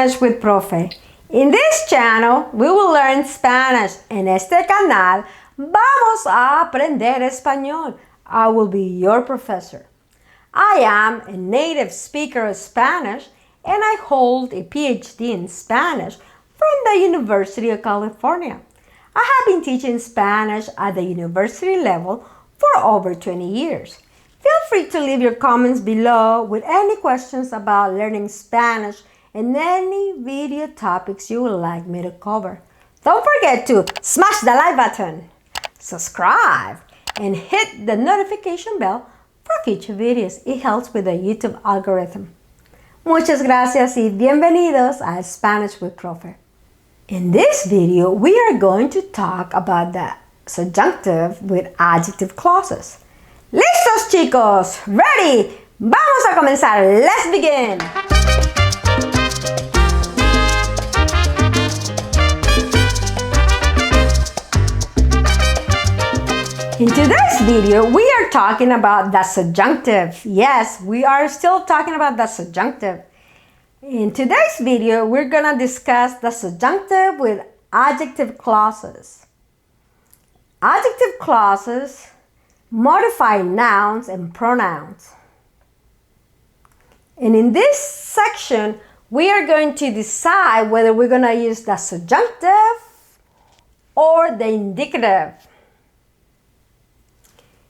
Spanish with Profe. In this channel, we will learn Spanish. En este canal, vamos a aprender español. I will be your professor. I am a native speaker of Spanish, and I hold a PhD in Spanish from the University of California. I have been teaching Spanish at the university level for over 20 years. Feel free to leave your comments below with any questions about learning Spanish and any video topics you would like me to cover. Don't forget to smash the like button, subscribe, and hit the notification bell for future videos. It helps with the YouTube algorithm. Muchas gracias y bienvenidos a Spanish with Profe. In this video, we are going to talk about the subjunctive with adjective clauses. ¡Listos, chicos! Ready? ¡Vamos a comenzar! Let's begin! In today's video, we are talking about the subjunctive. Yes, we are still talking about the subjunctive. In today's video, we're gonna discuss the subjunctive with adjective clauses. Adjective clauses modify nouns and pronouns. And in this section, we are going to decide whether we're going to use the subjunctive or the indicative.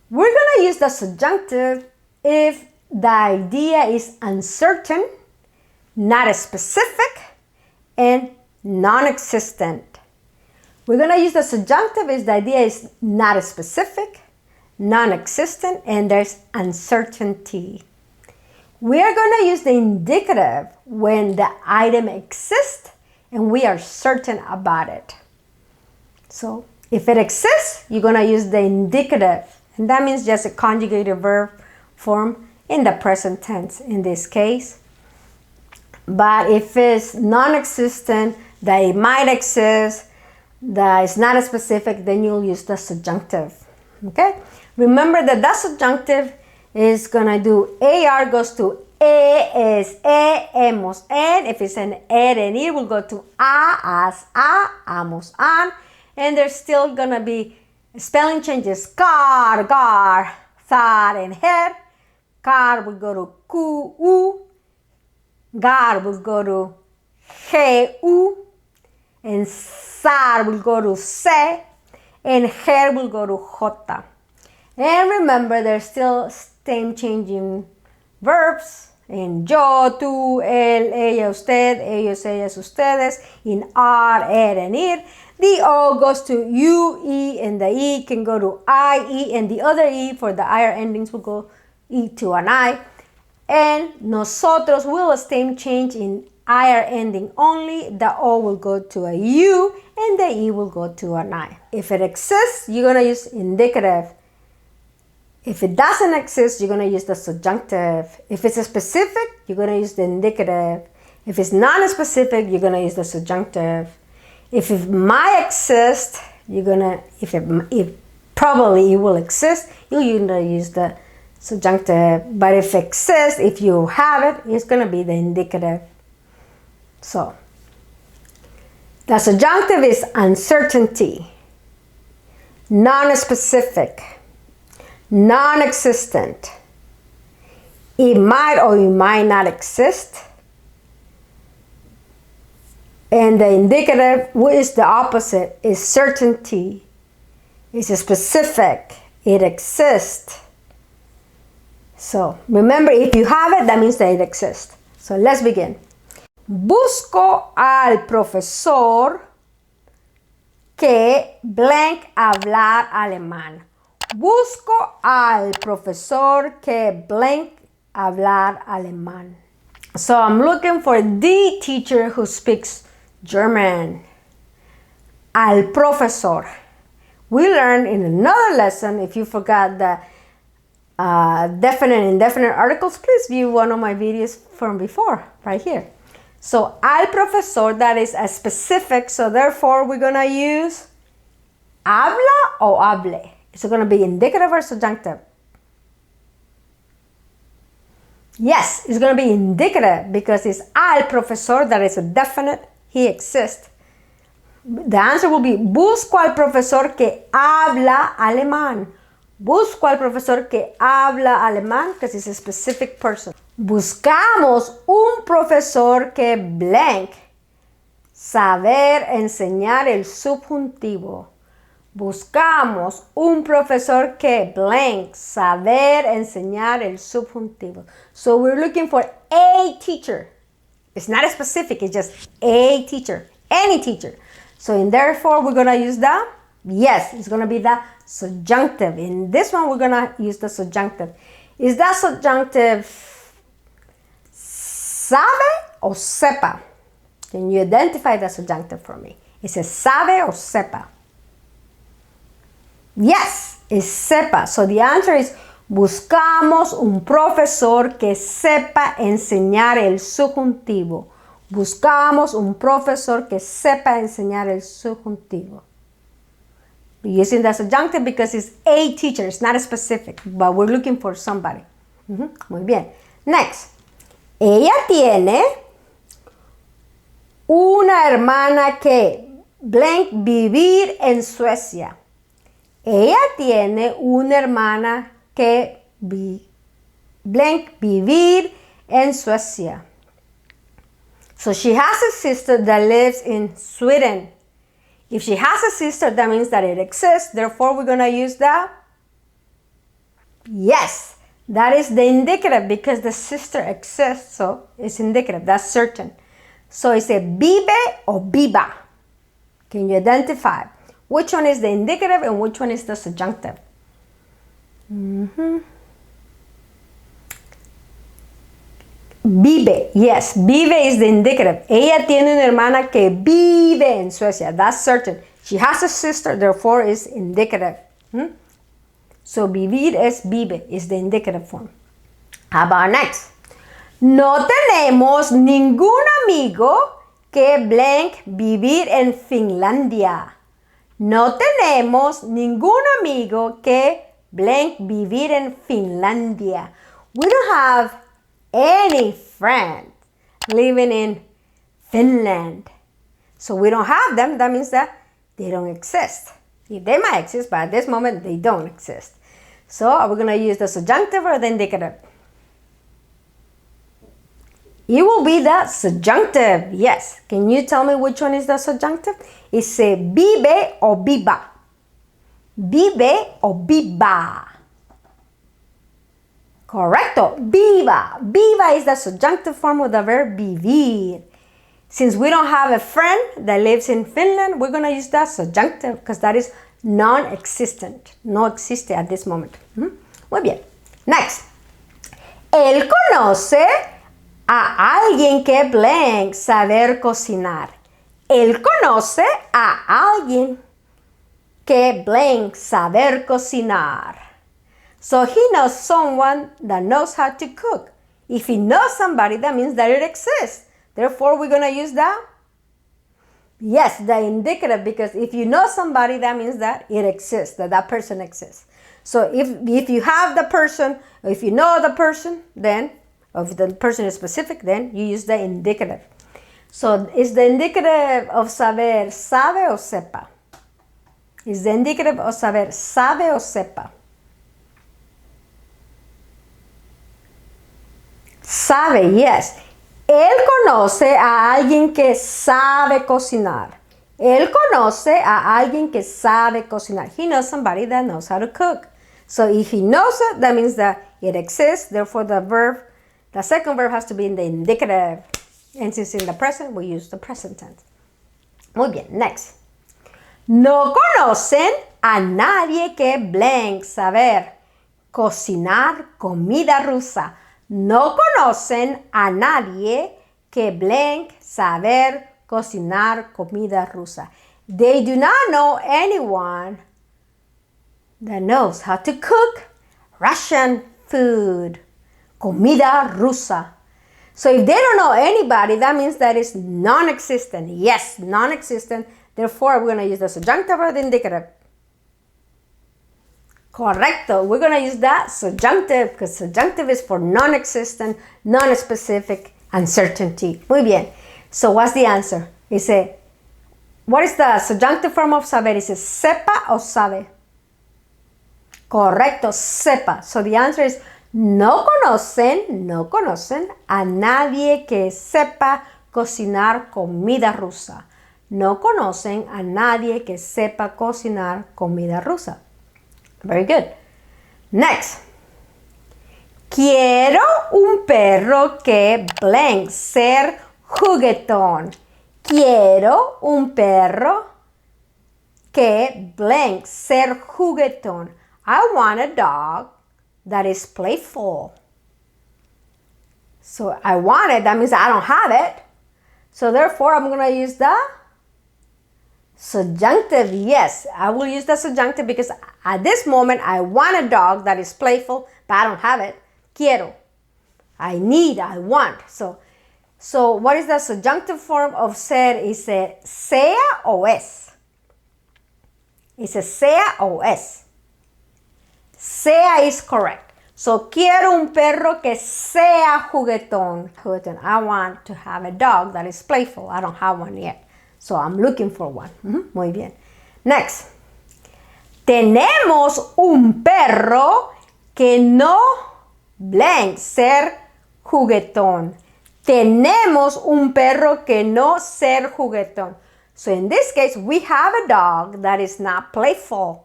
We're going to use the subjunctive if the idea is uncertain, not specific, and non-existent. We're going to use the subjunctive if the idea is not specific, non-existent, and there's uncertainty. We are going to use the indicative when the item exists and we are certain about it. So if it exists, you're going to use the indicative, and that means just a conjugated verb form in the present tense in this case. But if it's non-existent, that it might exist, that it's not specific, then you'll use the subjunctive. Okay? Remember that subjunctive is gonna do AR goes to es, emos, and if it's an and it will go to as, amos, an, and there's still gonna be spelling changes. Car, thar, and her. Car will go to ku, gar will go to gu, and sar will go to se, and her will go to jota. And remember, there's still stem changing verbs in yo, tú, él, ella, usted, ellos, ellas, ustedes, in are, and ir. The O goes to U, E, and the E can go to I, E, and the other E for the IR endings will go E to an I. And nosotros will stem change in IR ending only. The O will go to a U, and the E will go to an I. If it exists, you're going to use indicative. If it doesn't exist, you're going to use the subjunctive. If it's a specific, you're going to use the indicative. If it's non-specific, you're going to use the subjunctive. If it might exist, you're going to, if probably it will exist, you're going to use the subjunctive. But if it exists, if you have it, it's going to be the indicative. So, the subjunctive is uncertainty, non-specific, non-existent. It might or it might not exist. And the indicative, which is the opposite, is certainty. It's specific. It exists. So remember, if you have it, that means that it exists. So let's begin. Busco al profesor que blank hablar alemán. Busco al profesor que blank hablar alemán. So I'm looking for the teacher who speaks German. Al profesor. We learned in another lesson, if you forgot the definite and indefinite articles, please view one of my videos from before, right here. So al profesor, that is a specific, so therefore we're gonna use habla o hable. Is it going to be indicative or subjunctive? Yes, it's going to be indicative because it's al profesor, that is a definite, he exists. The answer will be busco al profesor que habla alemán. Busco al profesor que habla alemán because it's a specific person. Buscamos un profesor que blank. Saber enseñar el subjuntivo. Buscamos un profesor que blank. Saber enseñar el subjuntivo. So we're looking for a teacher. It's not a specific, it's just a teacher. Any teacher. So in therefore, we're going to use the, yes, it's going to be the subjunctive. In this one, we're going to use the subjunctive. Is that subjunctive sabe or sepa? Can you identify the subjunctive for me? Is it sabe or sepa? Yes, it's sepa. So the answer is buscamos un profesor que sepa enseñar el subjuntivo. Buscamos un profesor que sepa enseñar el subjuntivo. We're using the subjunctive because it's a teacher. It's not a specific, but we're looking for somebody. Muy bien. Next. Ella tiene una hermana que blank vivir en Suecia. Ella tiene una hermana que blank vivir en Suecia. So she has a sister that lives in Sweden. If she has a sister, that means that it exists. Therefore, we're going to use the yes. That is the indicative because the sister exists. So it's indicative. That's certain. So it's a vive or viva. Can you identify which one is the indicative and which one is the subjunctive? Vive, yes, vive is the indicative. Ella tiene una hermana que vive en Suecia. That's certain. She has a sister, therefore is indicative. So vivir es vive, is the indicative form. How about next? No tenemos ningún amigo que blank vivir en Finlandia. No tenemos ningún amigo que blank vivir en Finlandia. We don't have any friend living in Finland. So we don't have them. That means that they don't exist. They might exist, but at this moment they don't exist. So are we going to use the subjunctive or the indicative? It will be the subjunctive. Yes. Can you tell me which one is the subjunctive? It's a vive or viva. Vive or viva. Correcto. Viva. Viva is the subjunctive form of the verb vivir. Since we don't have a friend that lives in Finland, we're going to use that subjunctive because that is non-existent. No existe at this moment. Muy bien. Next. Él conoce a alguien que blank saber cocinar. Él conoce a alguien que blank saber cocinar. So he knows someone that knows how to cook. If he knows somebody, that means that it exists. Therefore, we're going to use the, yes, the indicative, because if you know somebody, that means that it exists, that that person exists. So if you have the person, or if you know the person, then, or if the person is specific, then you use the indicative. So is the indicative of saber sabe o sepa? Is the indicative of saber sabe o sepa? Sabe, yes. Él conoce a alguien que sabe cocinar. Él conoce a alguien que sabe cocinar. He knows somebody that knows how to cook. So if he knows it, that means that it exists. Therefore, the second verb has to be in the indicative. And since in the present, we use the present tense. Muy bien, next. No conocen a nadie que blank saber cocinar comida rusa. No conocen a nadie que blank saber cocinar comida rusa. They do not know anyone that knows how to cook Russian food, comida rusa. So if they don't know anybody, that means that it's non-existent. Yes, non-existent. Therefore, we're going to use the subjunctive or the indicative. Correcto. We're going to use that subjunctive because subjunctive is for non-existent, non-specific, uncertainty. Muy bien. So what's the answer? Dice, what is the subjunctive form of saber? Dice, sepa o sabe. Correcto, sepa. So the answer is, no conocen a nadie que sepa cocinar comida rusa. No conocen a nadie que sepa cocinar comida rusa. Very good. Next. Quiero un perro que blank, ser juguetón. Quiero un perro que blank, ser juguetón. I want a dog that is playful. So I want it, that means I don't have it. So therefore, I'm going to use the subjunctive. Yes, I will use the subjunctive because at this moment, I want a dog that is playful, but I don't have it. Quiero. I need, I want. So what is the subjunctive form of ser? Is it sea o es? It's a sea o es. Sea is correct. So, quiero un perro que sea juguetón. Juguetón. I want to have a dog that is playful. I don't have one yet. So, I'm looking for one. Muy bien. Next. Tenemos un perro que no blank, ser juguetón. Tenemos un perro que no ser juguetón. So, in this case, we have a dog that is not playful.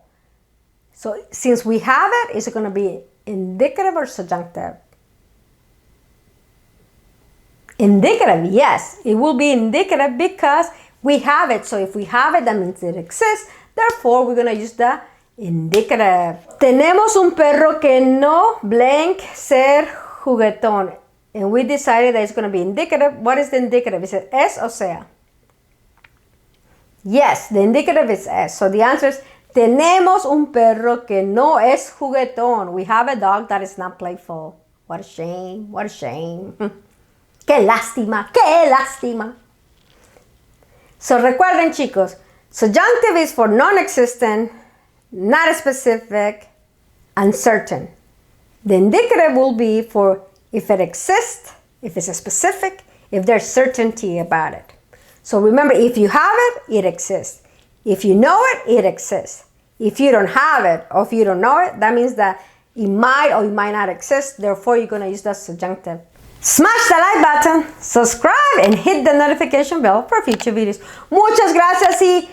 So, since we have it, is it going to be indicative or subjunctive? Indicative, yes. It will be indicative because we have it. So, if we have it, that means it exists. Therefore, we're going to use the indicative. Tenemos un perro que no blank ser juguetón. And we decided that it's going to be indicative. What is the indicative? Is it es o sea? Yes, the indicative is es. So the answer is, tenemos un perro que no es juguetón. We have a dog that is not playful. What a shame, what a shame. Qué lástima, qué lástima. So recuerden, chicos, subjunctive is for non-existent, not specific, uncertain. The indicative will be for if it exists, if it's specific, if there's certainty about it. So remember, if you have it, it exists. If you know it, it exists. If you don't have it, or if you don't know it, that means that it might or it might not exist. Therefore, you're going to use the subjunctive. Smash the like button, subscribe, and hit the notification bell for future videos. Muchas gracias y